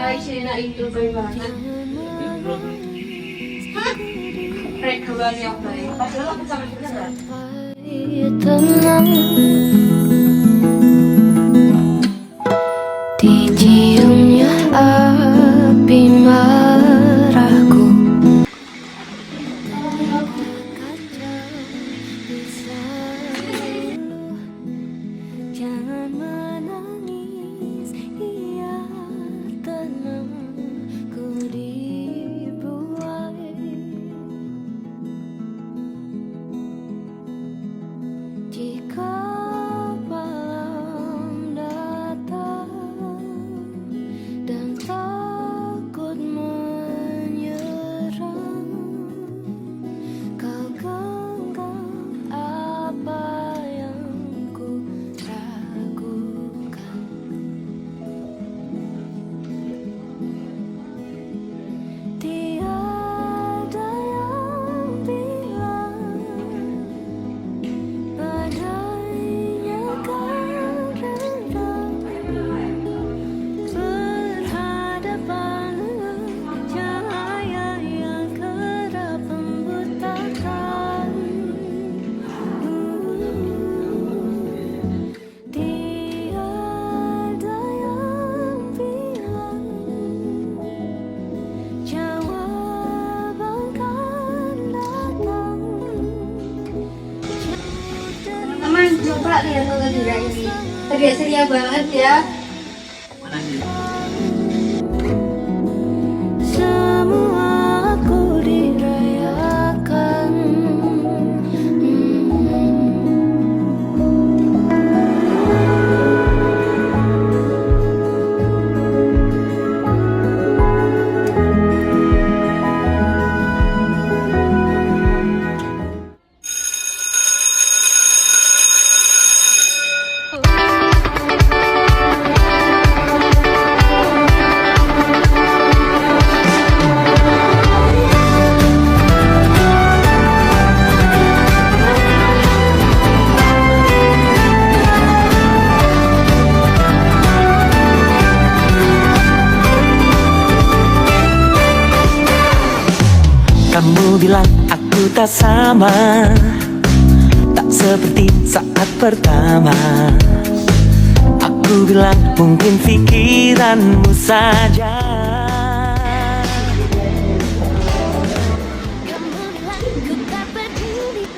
Guys, yun na introvert banget. Rek, keluar yang baik. Padahal aku sama juga kan? Tenang, diciumnya api marahku. Jangan menangis, iya tenang, ku dibuai. Jika malam datang dan takut menyerang, kau genggam apa yang ku ragukan. Tiada yang bilang adanya karena berhadapan dengan cahaya yang kerap membutakan. Tiada yang bilang jawaban akan datang. Teman-teman, coba lihat logo juga ini. Agak ceria banget ya. Semua aku dirayakan. Kamu bilang aku tak sama, tak seperti saat pertama. Aku bilang mungkin pikiranmu saja. Kamu bilang ku tak peduli.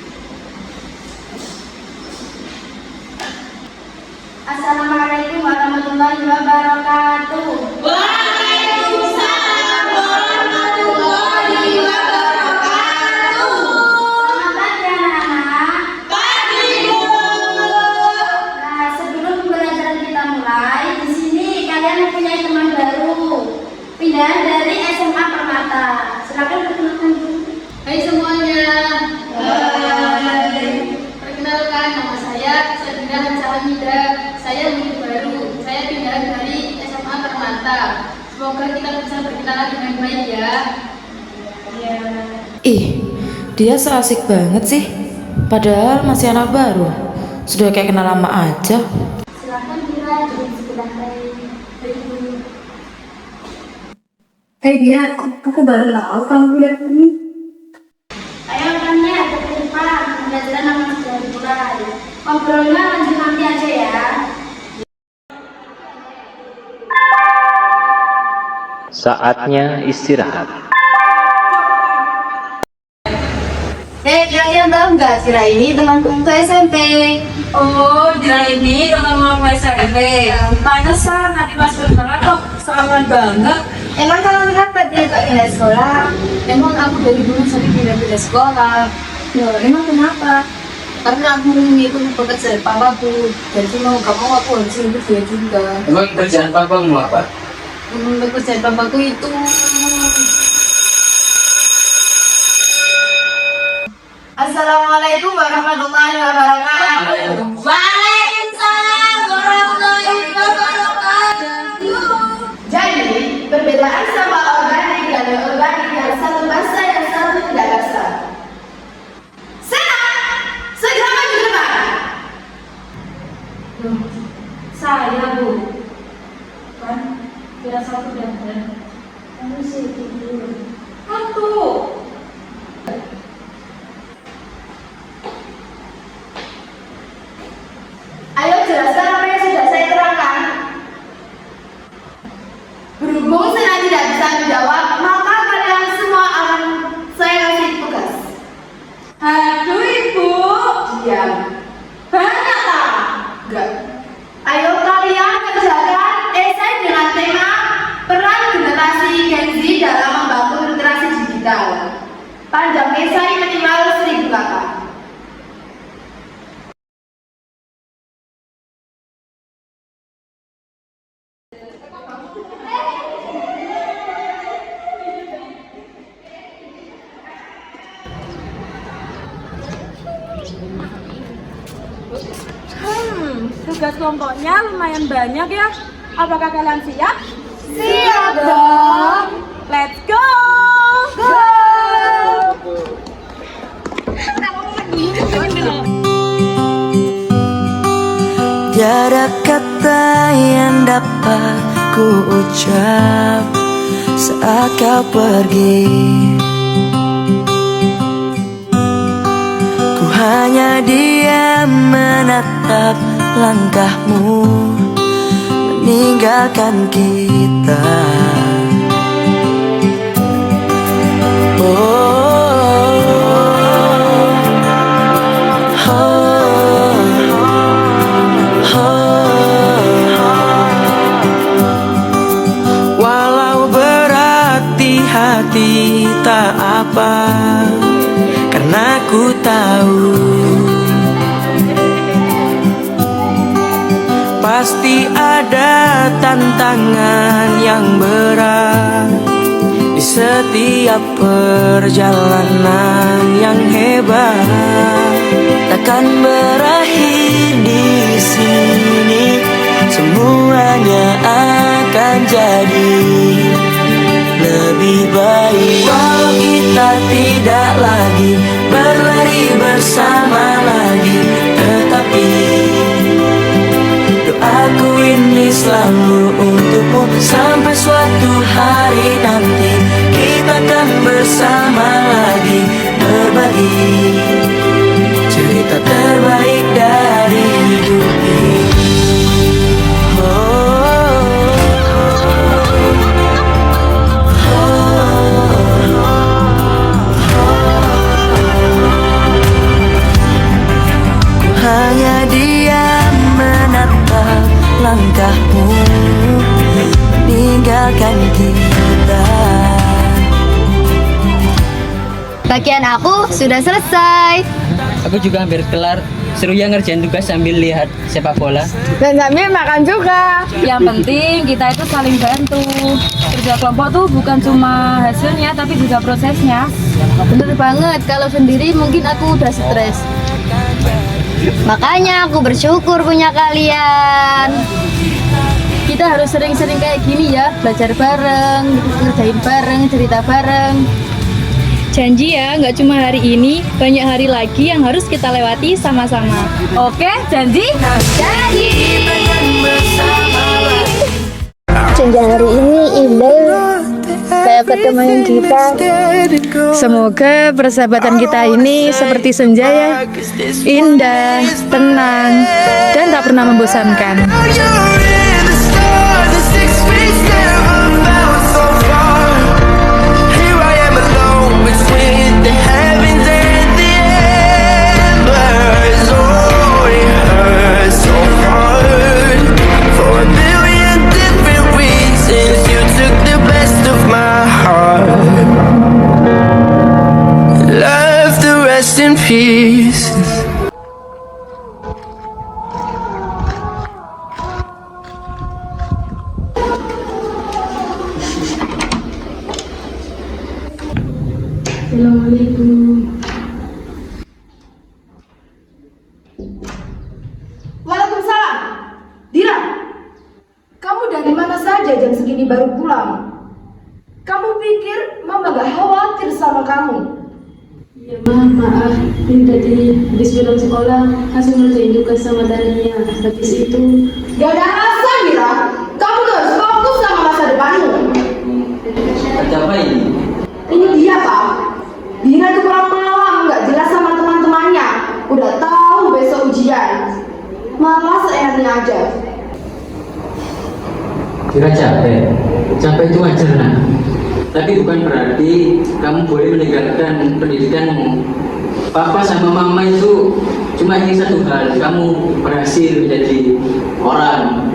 Assalamualaikum warahmatullahi wabarakatuh. Selamat pagi anak-anak. Nah, sebelum pembelajaran kita mulai, di sini kalian mempunyai teman baru, pindahan dari SMA Permata. Silakan perkenalkan dulu. Hai semuanya. Perkenalkan, nama saya Sadinah Hamida. Saya murid baru. Saya pindahan dari SMA Permata. Semoga kita bisa berkenalan dengan baik ya. Ih, dia so asik banget sih. Padahal masih anak baru. Sudah kayak kenal lama aja. Silakan Dira duduk sebelah dulu. Dia, aku baru tahu kamu lihat ini. Ayo rekannya, ke depan. Pembelajaran akan sudah dimulai. Ngobrolnya lanjut nanti aja ya. Saatnya istirahat. Kalian tahu nggak Dira ini temanku untuk SMP? Oh, Dira ini teman-teman SMP. Pantesan nanti pas berkenalan kok seaman banget. Emang kalau kenapa dia kok pindah sekolah? Emang aku dari dulu sering pindah-pindah sekolah. Loh, emang kenapa? Karena aku mengikuti pekerjaan papaku. Jadi mau gak mau aku harus ikut dia juga. Emang kerjaan papamu apa? Pekerjaan papaku itu Assalamualaikum warahmatullahi wabarakatuh. Waalaikumsalam warahmatullahi wabarakatuh. Jadi, perbedaan sama organik dan non-organik yang satu basah yang satu tidak basah. Senang, segera maju ke depan. Saya, Bu. Kan, tidak satu sudah ada. Kamu sih tidur. Ngantuk. Ayo jelaskan apa yang sudah saya terangkan. Berhubung saya tidak bisa menjawab, maka kalian semua akan saya kasih tugas. Aduh ibu, Diam. banyak tak? Enggak. Ayo kalian kerjakan esai dengan tema peran generasi Gen Z dalam membangun literasi digital. Panjang esai minimal 1000 kata. Tugas kelompoknya lumayan banyak ya. Apakah kalian siap? Siap dong. Let's go! Tiada kata yang dapat ku ucap saat kau pergi. Ku hanya diam menatap langkahmu meninggalkan kita. Walau berat di hati tak apa, karena ku tahu pasti ada tantangan yang berat di setiap perjalanan yang hebat. Takkan berakhir di sini, semuanya akan jadi lebih baik. Walau kita tidak lagi berlari bersama lagi, tetapi doaku ini selalu untukmu. Sampai suatu hari nanti kita akan bersama lagi, berbagi cerita terbaik dari hidup ini. Ku hanya diam menatap langkahmu meninggalkan kita. Bagian aku sudah selesai. Aku juga hampir kelar. Seru ya ngerjain tugas sambil lihat sepak bola. Dan sambil makan juga. Yang penting kita itu saling bantu. Kerja kelompok tuh bukan cuma hasilnya tapi juga prosesnya. Bener banget, kalau sendiri mungkin aku udah stres. Makanya aku bersyukur punya kalian. Kita harus sering-sering kayak gini ya, belajar bareng, ngerjain bareng, cerita bareng. Janji ya, nggak cuma hari ini, banyak hari lagi yang harus kita lewati sama-sama. Oke, janji? Janji! Janji hari ini indah, kayak pertemuan kita. Semoga persahabatan kita ini seperti senja ya, indah, tenang, dan tak pernah membosankan. In peace. Waalaikumsalam. Dira, kamu dari mana saja jam segini baru pulang? Kamu pikir Mama gak khawatir sama kamu? Ya maaf, ini tadi habis pulang sekolah, langsung ngerjain tugas sama Tania. Habis itu Gak ada alasan, Dira. Kamu tuh harus fokus sama masa depanmu. Siapa ini? Ini dia, Pak. Dina tuh pulang malam, nggak jelas sama teman-temannya. Udah tahu besok ujian. Malah seenaknya aja. Kira capek. Capek itu wajar, nak. Tapi bukan berarti kamu boleh meninggalkan pendidikanmu. Papa sama mama itu cuma ingin satu hal, kamu berhasil menjadi orang.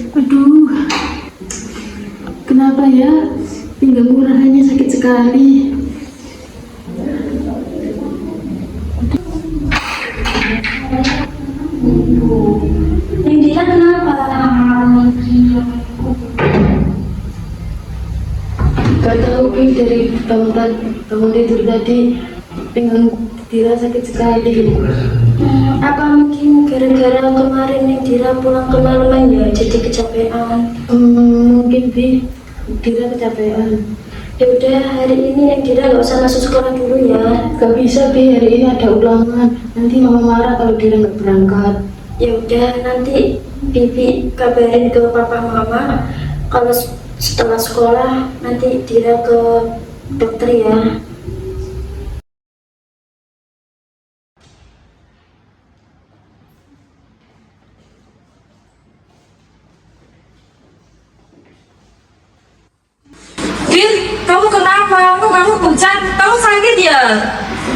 Aduh, kenapa ya pinggangku rasanya sakit sekali. Indira kenapa? Gak tahu Pi, dari bangun tidur tadi pinggang Dira sakit sekali. Apa mungkin gara-gara kemarin Indira pulang kemalaman ya jadi kecapean? Mungkin Pi, Dira kecapean. Ya udah, hari ini Indira nggak usah masuk sekolah dulu ya. Gak bisa Pi, hari ini ada ulangan. Nanti mama marah kalau Dira nggak berangkat. Ya udah, nanti Bibi kabarin ke papa mama kalau setelah sekolah nanti Dira ke dokter ya. Din, kamu kenapa? Kamu pucat? Kamu sakit ya?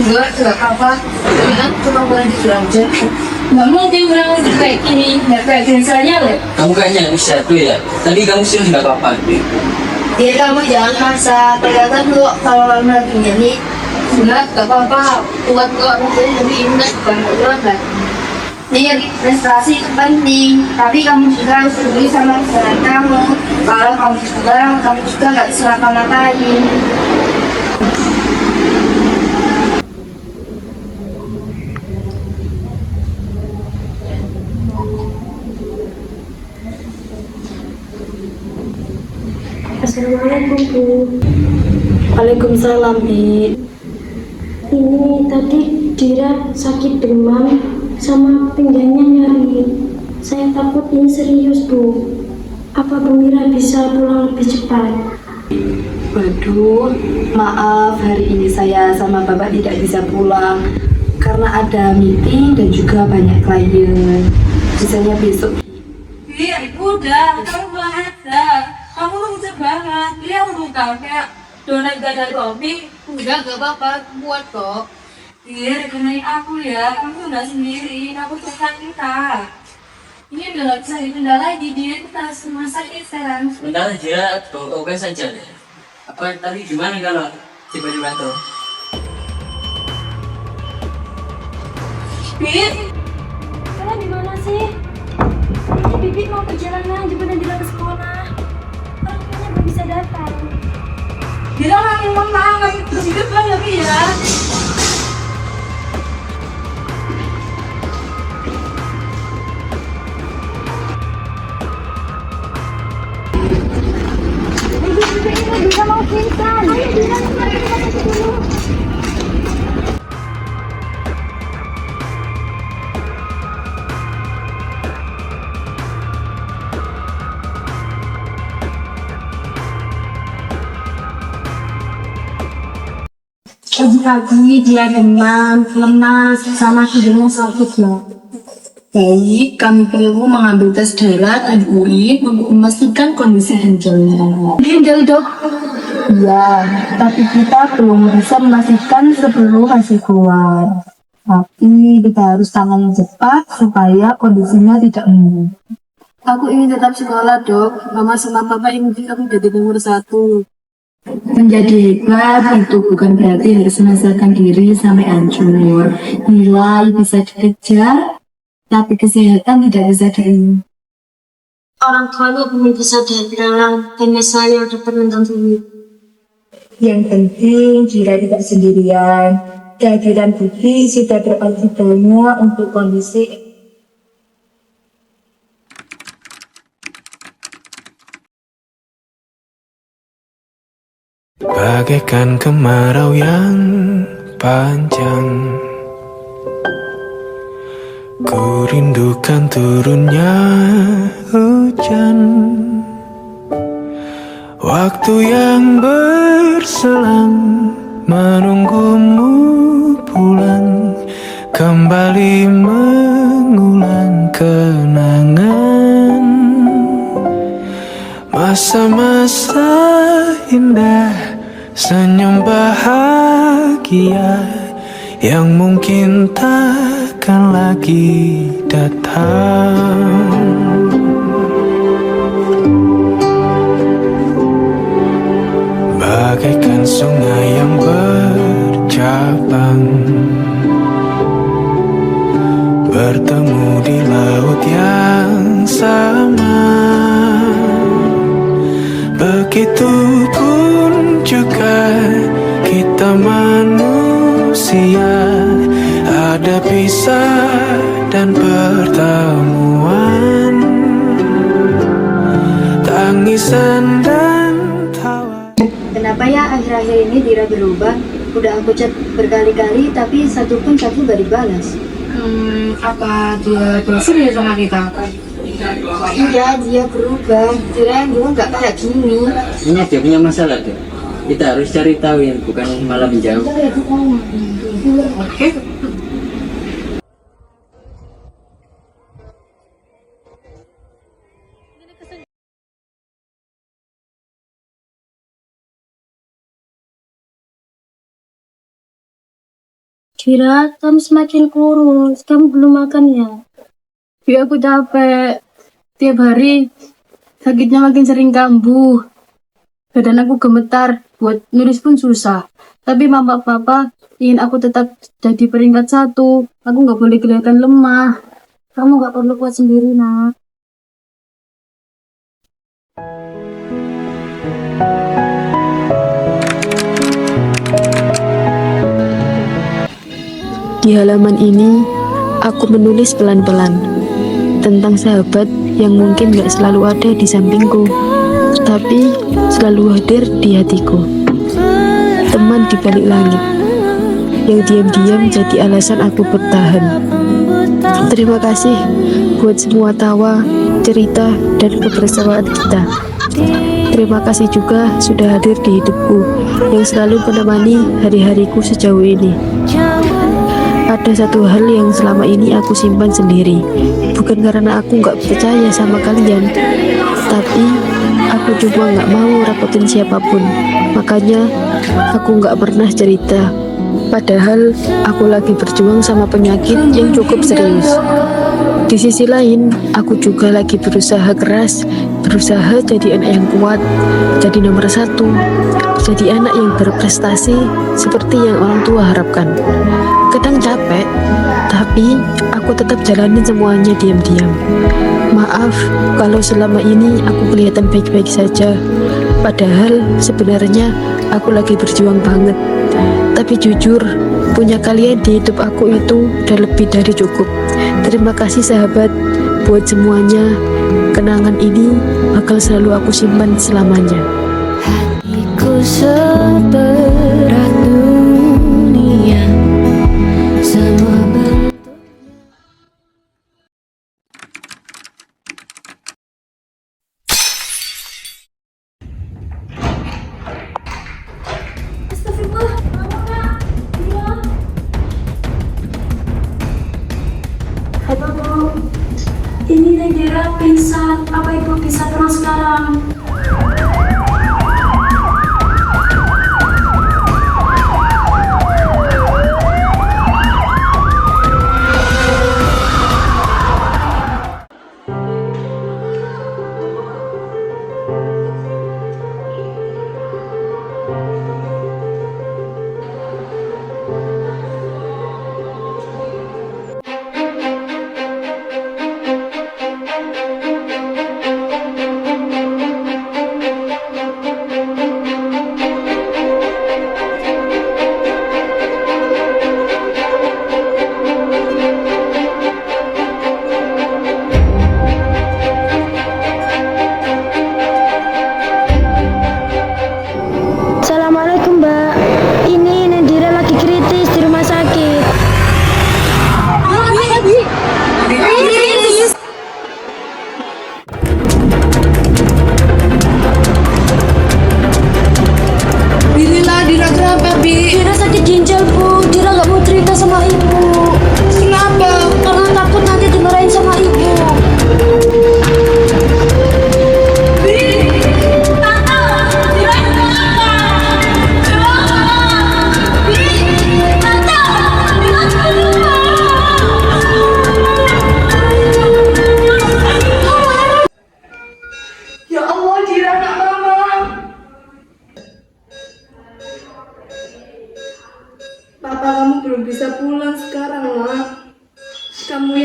Enggak apa-apa. Kan cuma boleh tidur aja. Nggak mungkin bilang kayak gini, nggak kayak gini saja loh. Kamu kayaknya nggak bisa tuh ya. Tadi kamu sih nggak apa-apa. Jadi kamu jangan maksa. Kelihatan lu kalau kamu lagi nyanyi. Enggak apa-apa. Kuat kok. Tapi ingat bukan kuat kan. Nih, prestasi itu penting, tapi kamu juga harus peduli sama kesehatan kamu. Kalau kamu juga nggak bisa ngapa-ngapain. Assalamualaikum Bu. Waalaikumsalam Bi. Ini tadi Dira sakit demam sama pinggangnya nyeri. Saya takut ini serius Bu. Apa Bu Mira bisa pulang lebih cepat? Waduh, maaf hari ini saya sama Bapak tidak bisa pulang karena ada meeting dan juga banyak klien. Bisanya besok. Iya, udah, kamu pulang aja. Kamu tuh pucat banget. Ini aku buka kayak donat gak dari kopi. Enggak apa-apa, kuat kok. Iya, rekening aku ya. Kamu tuh nggak sendiri. Aku tukang kita. Ini udah nggak bisa ditunda lagi. Dia kita harus rumah sakit sekarang. Bentar aja, oke saja deh. Apa tadi gimana kalau tiba-tiba tuh? Bit, Kalian di mana sih? Ini Bibi mau perjalanan jemputan Dira ke sekolah. Orang tuanya belum bisa datang. Dira lagi menang, lagi terus hidup lagi ya. Dira mau pingsan. Ayo Dira ke rumah sakit dulu. Pagi-pagi dia demam, lemas, sama hidungnya sakit ya. Baik, kami perlu mengambil tes darah dan urin untuk memastikan kondisi ginjalnya. Ginjal dok? Ya, tapi kita belum bisa memastikan sebelum hasil keluar. Tapi kita harus tangan cepat supaya kondisinya tidak menurun. Aku ingin tetap sekolah dok. Mama sama papa ingin aku jadi nomor 1. Menjadi hebat itu bukan berarti harus memaksakan diri sampai hancur. Nilai bisa dikejar, tapi kesehatan tidak bisa diingat. Orang tuanya belum bisa datang karena saya udah menonton dulu. Yang penting Dira tidak sendirian. Kehadiran Budi sudah berarti banyak untuk kondisi. bagaikan kemarau yang panjang. Ku rindukan turunnya hujan, waktu yang berselang menunggumu pulang, kembali mengulang kenangan masa-masa indah, senyum bahagia yang mungkin takkan lagi datang. Bagaikan sungai yang bercabang, bertemu di laut yang sama. Begitupun juga kita manusia, ada pisah dan pertemuan, tangisan dan tawa. Kenapa ya akhir-akhir ini Dira berubah? Udah aku chat berkali-kali tapi satu pun chatku gak dibalas. Apa dia bosan ya sama kita? Iya, dia berubah. Dira yang dulu gak kayak gini. Ini dia punya masalah deh. Kita harus cari tahu ya, bukan malah menjauh. Oke. Dira, kamu semakin kurus. Kamu belum makan ya? Ya aku capek. Tiap hari sakitnya makin sering kambuh. Badan aku gemetar, buat nulis pun susah. Tapi mama papa ingin aku tetap jadi peringkat 1. Aku nggak boleh kelihatan lemah. Kamu gak perlu kuat sendiri, nak. Di halaman ini, aku menulis pelan-pelan tentang sahabat yang mungkin gak selalu ada di sampingku, tapi selalu hadir di hatiku. Teman di balik langit, yang diam-diam jadi alasan aku bertahan. Terima kasih buat semua tawa, cerita, dan kebersamaan kita. Terima kasih juga sudah hadir di hidupku, yang selalu menemani hari-hariku sejauh ini. Ada satu hal yang selama ini aku simpan sendiri, bukan karena aku gak percaya sama kalian, tapi aku cuma gak mau repotin siapapun. Makanya aku gak pernah cerita. Padahal aku lagi berjuang sama penyakit yang cukup serius. Di sisi lain, aku juga lagi berusaha keras, berusaha jadi anak yang kuat, jadi nomor 1, jadi anak yang berprestasi seperti yang orang tua harapkan. Kadang capek, tapi aku tetap jalanin semuanya diam-diam. Maaf kalau selama ini aku kelihatan baik-baik saja, padahal sebenarnya aku lagi berjuang banget. Tapi jujur, punya kalian di hidup aku itu udah lebih dari cukup. Terima kasih sahabat buat semuanya. Kenangan ini bakal selalu aku simpan selamanya. Hatiku seberat dunia, semua Ini Dira pingsan. Apa ibu bisa pulang sekarang?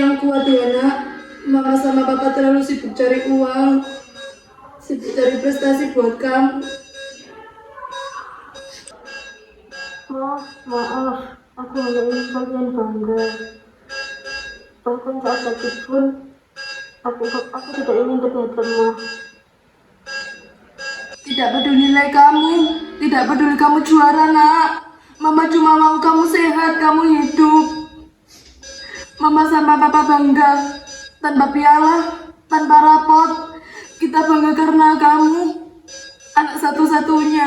yang kuat ya nak. Mama sama papa terlalu sibuk cari uang, sibuk cari prestasi buat kamu. Maaf, aku hanya ingin kalian bangga. Bahkan saat sakit pun, aku tidak ingin terlihat lemah. Tidak peduli nilai kamu, tidak peduli kamu juara nak. Mama cuma mau kamu sehat, kamu hidup. Mama sama papa bangga, tanpa piala, tanpa rapot. Kita bangga karena kamu, anak satu-satunya.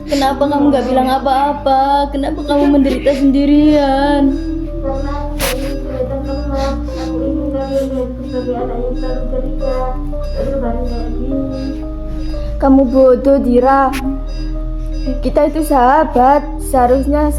Kenapa kamu gak bilang apa-apa? Kenapa kamu menderita sendirian? Karena aku ingin kelihatan lemah. Aku ingin kalian lihat sebagai anak yang selalu cerita, gak berbaring kayak gini. Kamu bodoh, Dira. Kita itu sahabat, seharusnya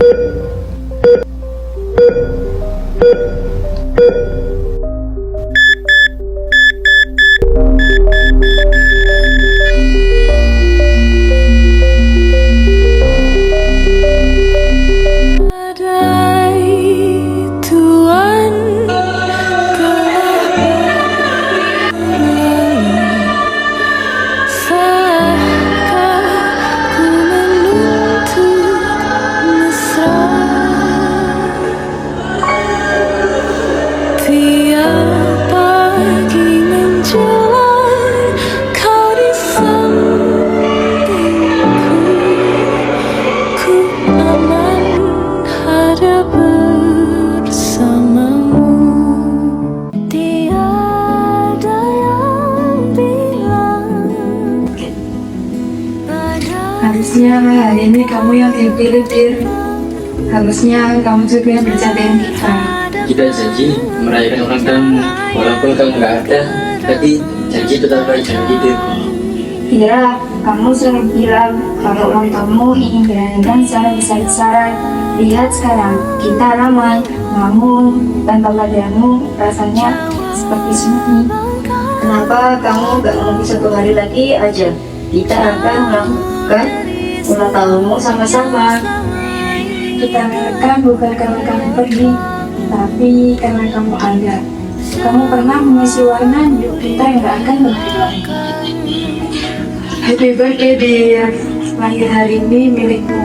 Harusnya hari ini kamu yang dipilih, Dir. Harusnya kamu juga yang bercandain kita. Kita janji merayakan ulang tahunmu. Walaupun kamu nggak ada, tapi janji tetap baik janji itu. Dira, kamu sering bilang kalau ulang tahunmu ingin dirayakan secara besar-besaran. Lihat sekarang, kita ramai, namun tanpa kehadiranmu rasanya seperti sunyi. Kenapa kamu gak menunggu 1 hari lagi aja? Kita akan melakukan ulang tahunmu sama-sama. Kita merayakan bukan karena kamu pergi, tapi karena kamu ada. Kamu pernah mengisi warna hidup kita yang gak akan berhilang. Happy birthday, dear. Lahir hari ini milikmu.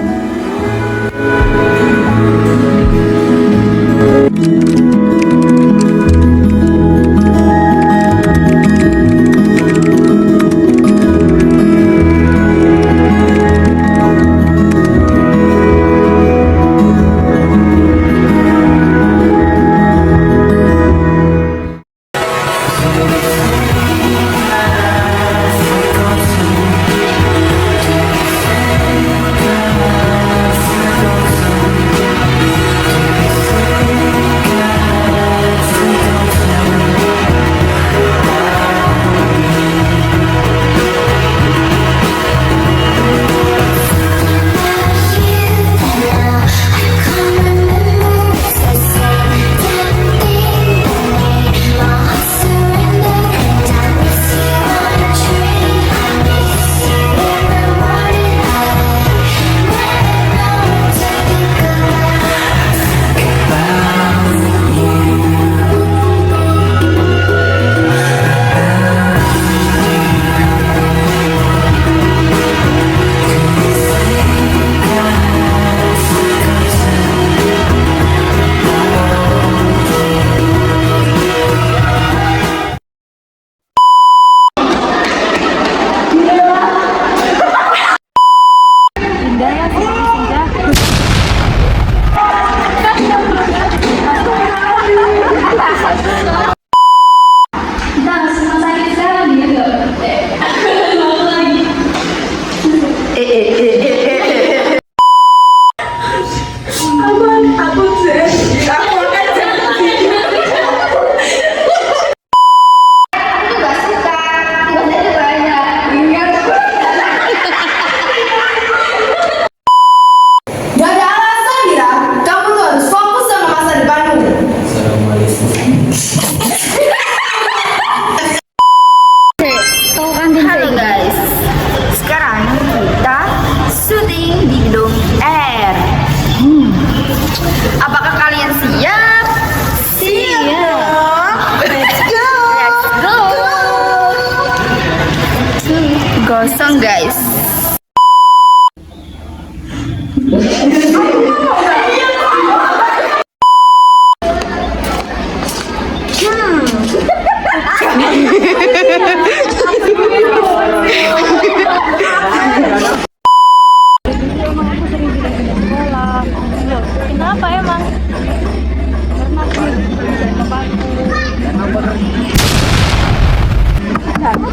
kosong guys. Kenapa emang? Karena